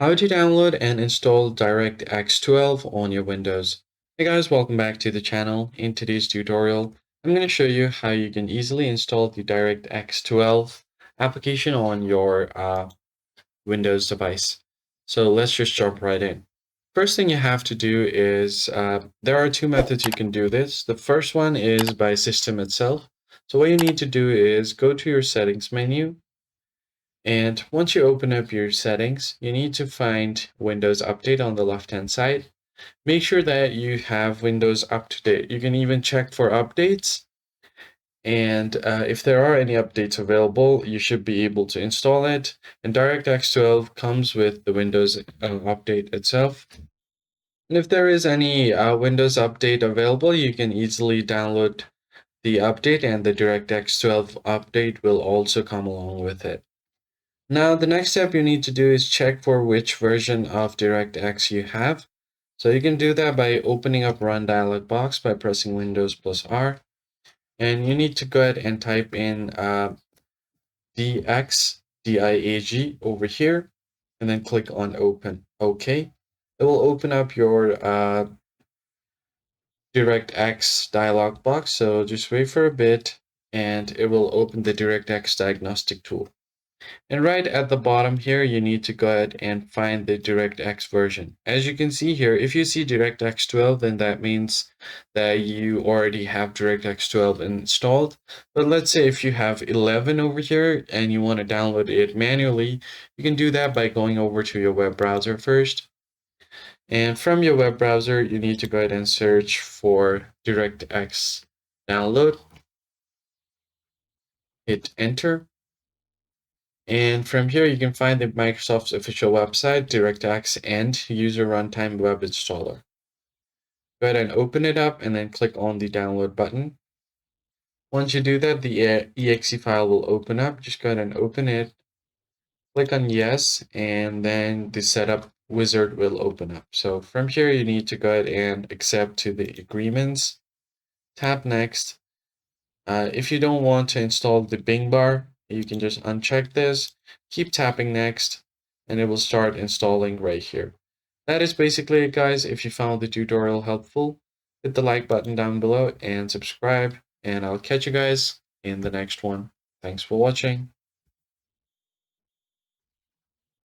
How to download and install DirectX 12 on your Windows. Hey guys, welcome back to the channel. In today's tutorial, I'm going to show you how you can easily install the DirectX 12 application on your Windows device. So let's just jump right in. First thing you have to do is, there are two methods you can do this. The first one is by system itself. So what you need to do is go to your settings menu. And once you open up your settings, you need to find Windows Update on the left-hand side. Make sure that you have Windows up to date. You can even check for updates. And if there are any updates available, you should be able to install it. And DirectX 12 comes with the Windows update itself. And if there is any Windows update available, you can easily download the update, and the DirectX 12 update will also come along with it. Now, the next step you need to do is check for which version of DirectX you have. So you can do that by opening up Run dialog box by pressing Windows plus R. And you need to go ahead and type in DIAG over here, and then click on Open. OK. It will open up your DirectX dialog box. So just wait for a bit, and it will open the DirectX diagnostic tool. And right at the bottom here, you need to go ahead and find the DirectX version. As you can see here, if you see DirectX 12, then that means that you already have DirectX 12 installed. But let's say if you have 11 over here and you want to download it manually, you can do that by going over to your web browser first. And from your web browser, you need to go ahead and search for DirectX download. Hit enter. And from here, you can find the Microsoft's official website, DirectX, and User Runtime Web Installer. Go ahead and open it up and then click on the download button. Once you do that, the exe file will open up. Just go ahead and open it. Click on yes, and then the setup wizard will open up. So from here, you need to go ahead and accept to the agreements. Tap next. If you don't want to install the Bing bar, you can just uncheck this, keep tapping next, and it will start installing right here. That is basically it, guys. If you found the tutorial helpful, hit the like button down below and subscribe, and I'll catch you guys in the next one. Thanks for watching.